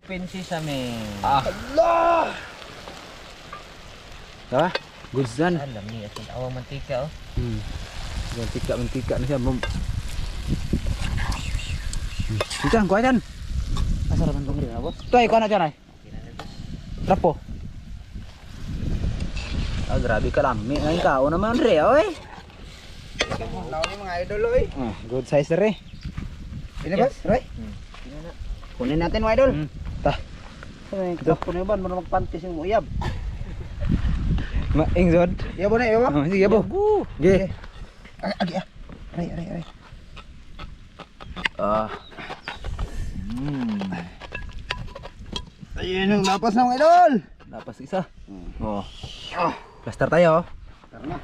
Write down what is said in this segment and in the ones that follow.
open sesame. Allah! Tara, goods done. Alam niya, at awang mantika oh. Mantika na siya. Diyan, kuha dyan. Asal man kong rin ako? Toy, kuha na dyan ay. Trapo. Grabe ka lang. May kao naman re, oy. Lawan ni mga idol oy. Good size re. Ini ba? Roy. Kunin natin mga idol. Ta. Ito po na ba mo magpantis yung uyab. Maing zod. Yabo na, yabo. Sige, yabo. Ge. Agi ah. Aray. Ayun yung lapas na mga idol. Dapat isa. Oh. Plaster tayo. Tara na.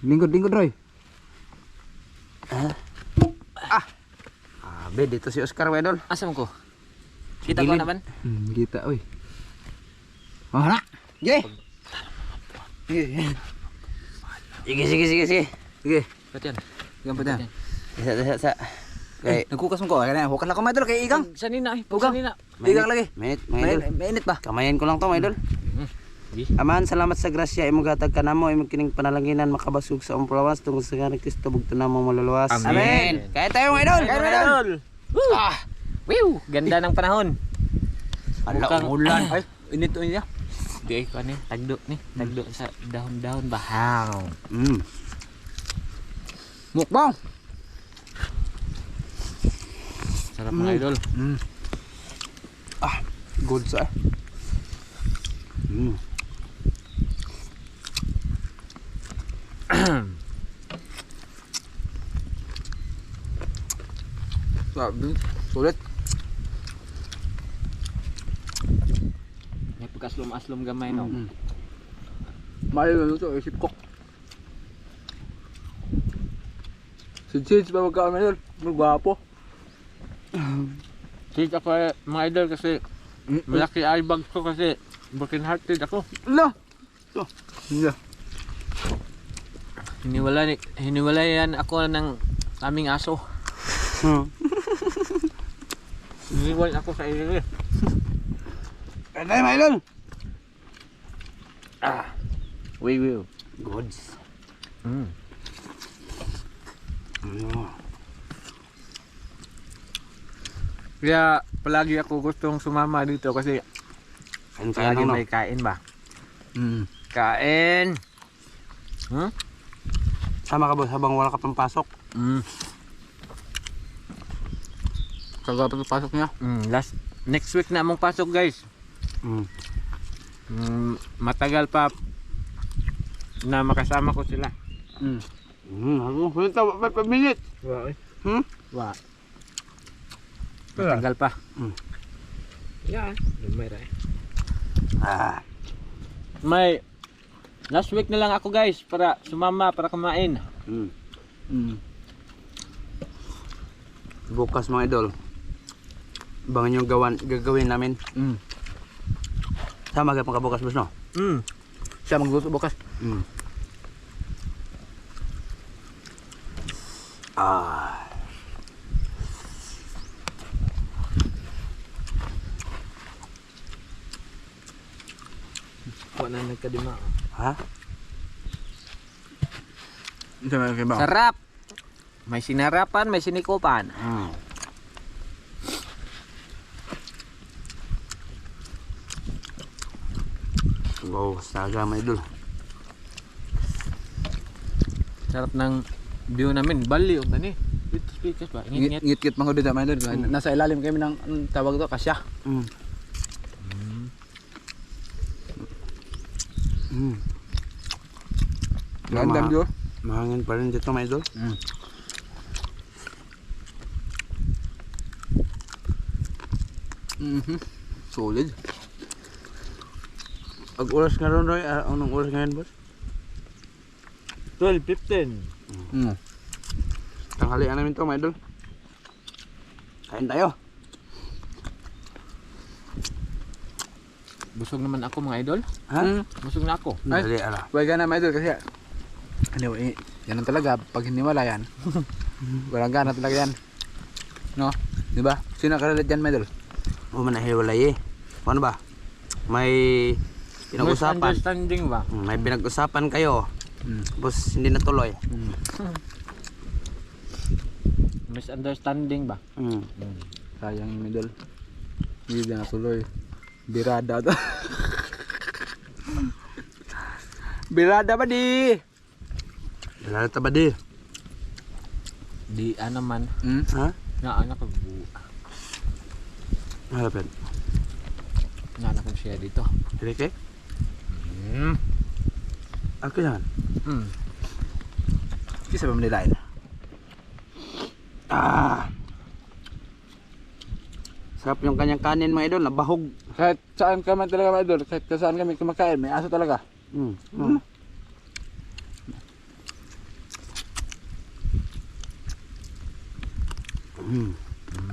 Lingkod Roy. Bed dito si Oscar Wedol. Asam ko? Kita ko naman? Kita, oy. Oh, na. Ge. Sige. Sige. Patian. Gampat na. Sa. Kay nagkukas mo ko. Kaya hukas lang ko Wedol kay Igang. Sanina eh. Ugang. Sanina. Igang lagi. Mainit ba? Kamayan ko lang to mga idol. Aman, salamat sa grasya imong gatag kanamo imong kining panalanginan makabasug sa umpulawas tungod sa ngalan ni Kristo bugto namo maluluwas. Amen. Kaya tayo mga idol. Woo! Ganda ng panahon. Ala umulan. Ay, init niya. Di ay ko ni tagdo ni. Tagdo sa dahon-dahon bahaw. Mukbang. Sarap mga idol. Good sa. Sabi, sulit. May pagkaslom-aslom gamay no. Mahal na ito, isip ko. Sid pa magkakami doon. Magwapo. Sid ako mga idol kasi malaki eye bag ko kasi broken hearted ako. Ala! Ito. Hindi. Hiniwalayan ako ng aming aso. Hiniwalayan ako sa iyo. Kaya tayo mga idol. We will. Goods. Kaya palagi ako gustong sumama dito kasi palagi may kain ba? Kain! Sama ka boss habang wala ka pang pasok. Kagapit ang pasok niya. Next week na among pasok guys. Matagal pa na makasama ko sila. Ako, tawa 5 minutes. Wa. Matagal pa. Yeah, lumay ra. May last week na lang ako guys para sumama para kumain. Bukas mga idol. Abangan yung gagawin namin. Sama ka pang bukas boss no? Siya magluto bukas. Wala na nagkadima. Ha? Sarap. May sinarapan, may sinikupan. Wow, saga mga idol. Sarap ng view namin. Bali yung tani. Speakers ba? Ngit-ngit. Ngit-ngit mga dito mga idol. Nasa ilalim kami ng tawag to, kasya. Gandam jo. Mahangin pa rin dito mga idol. Solid. Pag oras nga ron Roy, anong oras ngayon boss? 12:15. Tanghalian namin to mga idol. Kain tayo. Busog naman ako mga idol. Ha? Busog na ako. Ay. Dali ala. Huwag ka na mga idol kasi ano, Yan ang talaga, pag hiniwala yan. Walang gana talaga yan. No? Di ba? Sino nakarelate dyan, Medol? O manahiwalay eh. Ano ba? May pinag-usapan. Misunderstanding ba? May pinag-usapan kayo. Tapos hindi natuloy. Misunderstanding ba? Sayang yung Medol. Hindi na natuloy. Birada to. Birada ba di? Lalata ba di? Di naman. Ha? Nga anak ko. Malapit. Nga anak ko siya dito. Direk eh? Ako yan. Kisa ba manilain? Sarap yung kanyang kanin mga idol. Nabahog. Kahit saan ka man talaga, Medol. Kahit saan kami kumakain, may aso talaga.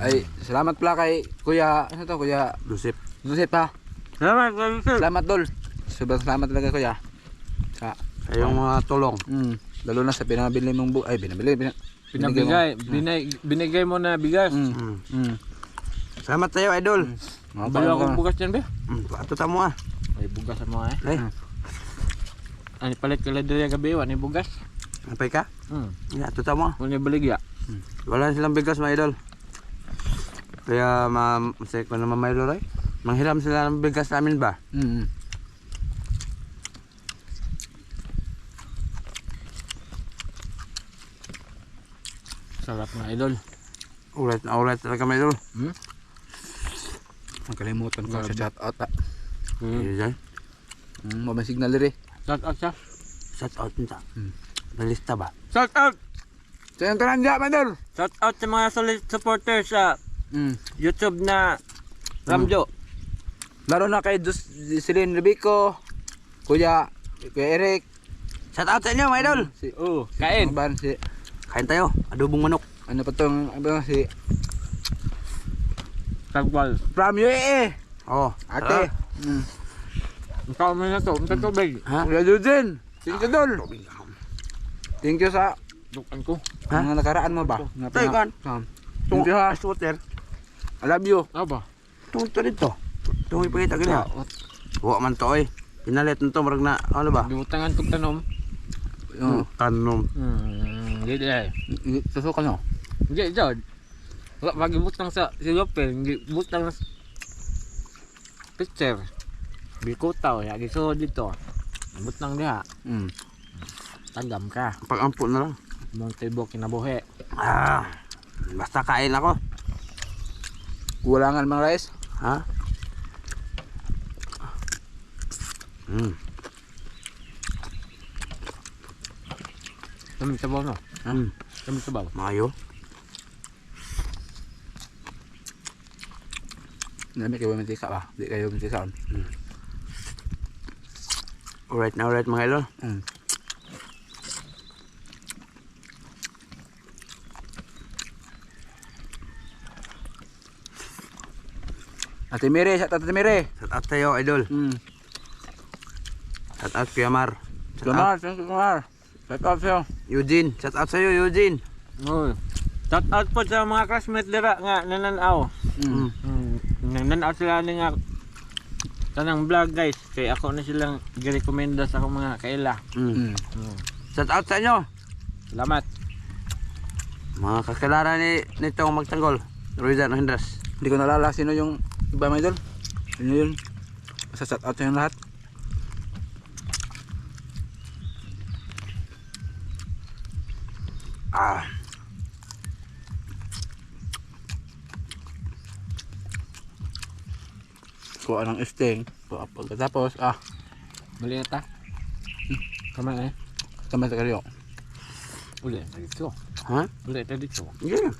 Ay, salamat pala kay Kuya, ano to, Kuya Lusip. Joseph ha. Salamat, Salamat Dol. Sobrang salamat talaga Kuya. Sa Kayong mga tulong. lalo na sa pinabili mong binigay mo na bigas. Salamat tayo idol. Balo akong bugas dyan, be. Pato tamo ah. May bugas mo eh. Ay, Ani palit ka lang dali gabi, wani bugas. napay ka? Ya, ato tamo ah. Wani baligya. Wala na silang bigas mga idol. Kaya masaya ko na mamaylo ray. Manghiram sila ng bigas namin ba? Sarap na idol. Ulit talaga mga idol. Nakalimutan ko sa chat out. Yan. May signal diri. Shout out siya. Shout out nita. Nalista ba? Shout out! So yung kananda, Medol. Shout out sa mga solid supporters sa YouTube na Ramjo. Lalo na kay Celine Rebico, Kuya Eric. Shout out sa inyo mga idol. Kain. Kain tayo. Adobong manok. Ano pa tong si Tagbal. from UAE. Oh, Ate. Ikaw mo na to. Ang tubig. Ha? Kuya Jujin. Thank you, Dol. Thank you sa Dukan ko. mga nakaraan mo ba? Tayo kan. Thank you ha. Ice water. I love you. Aba. Tungto dito. Tungoy pakita gani. Wa man to oy. Pinalit nito marag na ano ba? Dibutangan tog tanom. Tanom. Hindi ay. Susukan no. Hindi jod. Wala pagibutang sa silopel, hindi butang sa picture. Bikutaw ya giso dito. Butang diha. Tagam ka. Pag-ampo na lang. Mong tibo kinabuhi. Basta kain ako. Kulangan mga rice. Ha? Kami sabaw no. Kami sabaw. Mayo. Nami kayo mantika ba? Di kayo mantika. Alright na alright mga idol. Ate Mire, shout out Ate Mire. Shout out tayo idol. Shout out Kuya Mar. Shout out Shout out sa'yo. Eugene. Shout out sa'yo Eugene. Shout out po sa mga classmate dira nga nananaw. Nananaw sila ni nga tanang vlog guys. Kaya ako na silang gi-recommenda sa akong mga kaila. Shout out sa inyo. Salamat. Mga kakilala nitong magtanggol. Roydan Hendras. Hindi ko nalala sino yung iba mga idol. Sino yun? Basta shout out sa yung lahat. Kuha ng sting. Pagkatapos, Mali na ta. Kamay eh. kamay sa karyo. Uli na dito. Ha? Uli na dito. Yeah.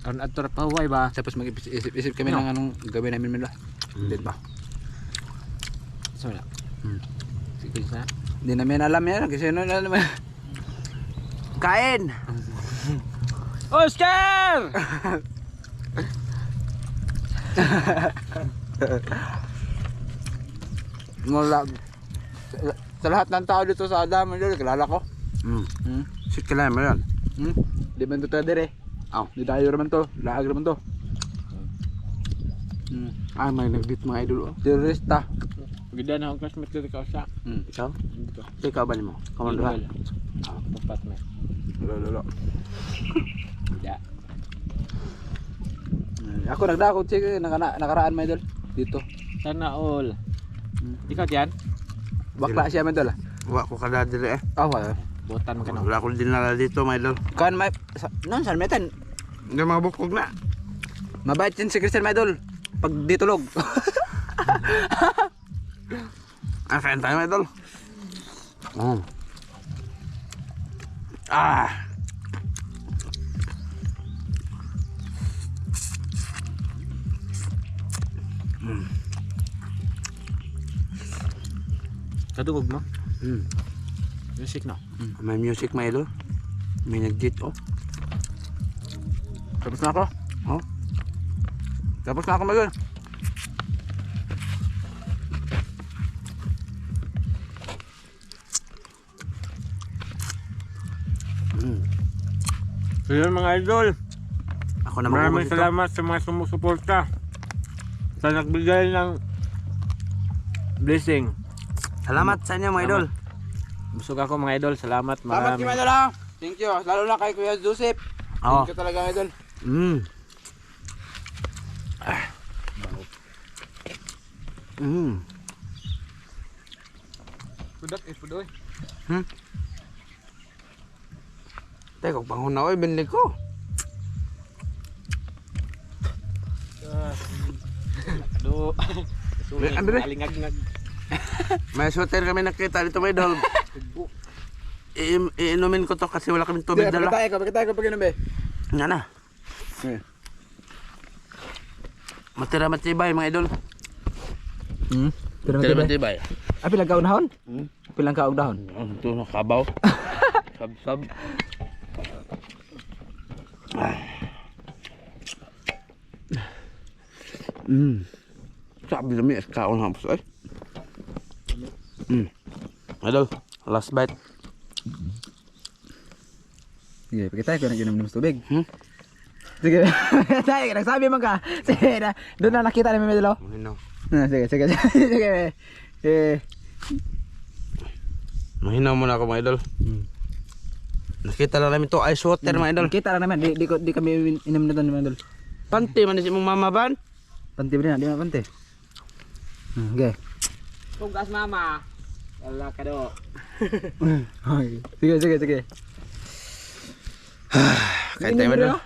Karon adto ra pahuway ba? Tapos mag-isip kami No. ng anong gawin namin nila. Hindi ba? So na. Sige na. Hindi namin alam yan. Kasi ano na naman. Kain! Oscar! Mula sa lahat ng tao dito sa Adam, idol, kilala ko. Si kilala mo yun. Di man to dire. Di tayo naman to, laag naman to. Ay, may nag-date mga idol. Terorista. Ganda na akong classmate ko ikaw sa. Ikaw? Dito. Ikaw ba mo? Kamanduhan? Tapat na. Lolo. Ya. Ako nagdakot siya nakaraan may idol dito. Sana all. Ikaw diyan? Bakla siya may idol. Wala ko kada dire eh. Wala. Botan ka na. Wala ko dinala dito mga idol. Kan may non san metan. Hindi mga bukog na. Mabait yan si Christian may idol. Pag ditulog. Ah, kain tayo mga idol. Kadugog mo? Music na. May music mga idol. May nag-date oh. Tapos na ako. Oh. Tapos na ako may idol. So yun mga idol. Ako na Maraming magugulit ito. salamat sa mga sumusuporta. Sa nagbigay ng blessing. Salamat sa inyo mga idol. Busog ako mga idol. Salamat. Salamat Maraming. kayo idol ha. Thank you. Lalo na kay Kuya Joseph. Oh. Thank you talaga idol. Pudak pudoy. Teka, panghon na oy, binili ko. Do. Ano rin? Alingag-ngag. May sweater kami nakita dito mga idol. Iinumin ko to kasi wala kaming tubig dala. Pakita ko pag inom be. Nga na. Matira-matibay mga idol. Matira-matibay. Pilang kaog dahon? Pilang kaog dahon? Ito na kabaw. Sab-sab. Sabi namin, kaon hapos ay. Idol, last bite. Sige, pakita ko nag-inom ng tubig. Sige, tayo, nagsabi man ka. Sige, doon na nakita namin may dalaw. Mahinaw. Sige. Sige. Mahinaw muna ako mga idol. Nakita lang namin to ice water mga idol. Kita lang naman, di kami inom na doon mga idol. Panty man si mong mama ban. Panti ba na, di na panti. Okay. Tugas mama. Wala ka do. Sige. Kain tayo mga idol.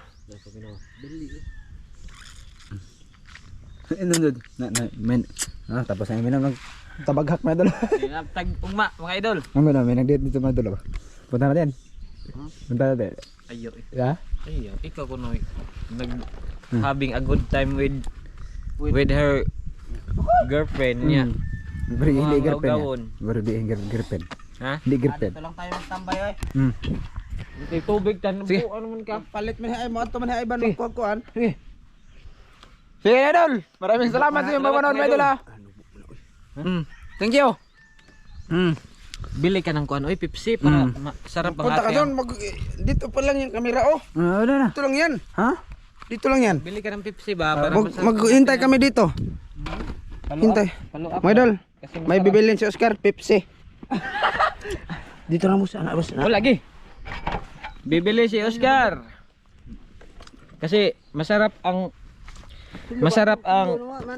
Inom doon. Tapos na inom ng tabaghak mga idol. Tag ugma mga idol. May nag-date dito mga idol ba? Punta natin. Punta natin. Ayo. Ha? Ayo. Ikaw kuno nag having a good time with her girlfriend niya. Pero hindi Mga girlfriend gawon. yan. Pero di girlfriend. Ha? Hindi girlfriend. Ito lang tayo magtambay oy. May tubig tan Sige. po ano man ka. Palit man ay mo ato man ay ban magkuan. Sige. Sige idol. Maraming salamat sa iyong pagmanood mga idol ha. Thank you. Bili ka ng kuan oy Pepsi para sarap ang Punta ka ate. doon, dito pa lang yung kamera oh. Ano na? Dito lang yan. Ha? Dito lang yan. Bili ka ng Pepsi ba para Maghintay kami dito. Hintay. Mga idol, may bibilin si Oscar, Pepsi. Dito lang mo sa anak boss. Oh, lagi. Bibili si Oscar. Kasi masarap ang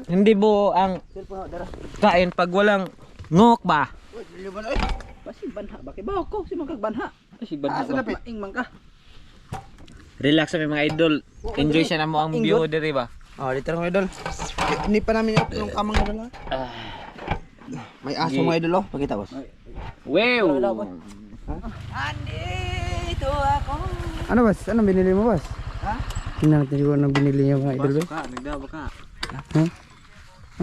hindi buo ang kain pag walang ngok ba? Basi banha ba kay bawo ko si magkagbanha. Kasi banha Asa na ba? pi? Ing man ka. Relax kami mga idol. Enjoy siya na mo ang view diri ba? Oh, dito lang mga idol. Hindi pa namin yung kamang idol. May aso mga idol oh. Pakita boss. Wow. Andito ako. Ano boss? Ano binili mo boss? Tingnan natin yung anong binili niya mga idol. Ka, nagdawa ka.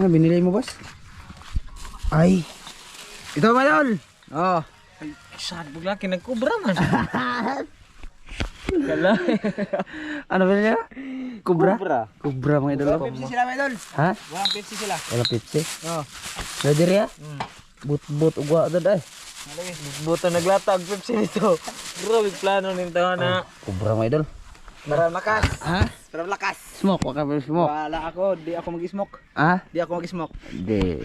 Ano binili mo boss? Ay. Ito mga idol. Oh. Sad bugla kinagkubra man. Kala. Ano binili mo? Kubra? Kubra mga idol. Pepsi sila mga idol. Ha? Walang Pepsi sila. Wala Pepsi? Oh. Ready rin ya? But ugwa doon ay. Buto naglatag Pepsi nito. Grabe plano nito na. Kubra mga idol. Para lakas. Ha? Para lakas. Smoke, waka ba smoke? Wala ako, di ako mag-smoke. Ha? Di ako mag-smoke. Di.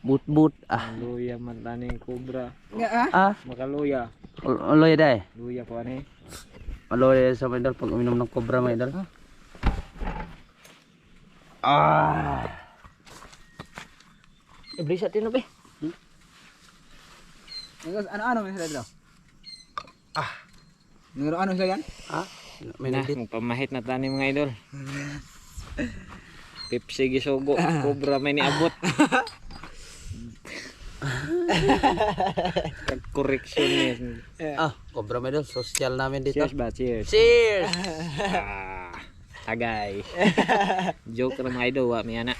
But Luya man tani kubra. Nga ah. Ah, Makaluya. aloy day. Luya ko ani. Aloy sa mga idol pag uminom ng kubra mga idol. Ah. Ibrisa tino be. Ano sila dito? Ano sila yan? Ha? May Na, nagdit. pamahit na tani mga idol. Pepsi gisugo, kubra may niabot. Correction ni. Ah, kubra mga idol. Social namin dito. Cheers ba? Cheers. Cheers! Tagay. Joke ra mga idol wa mi ana.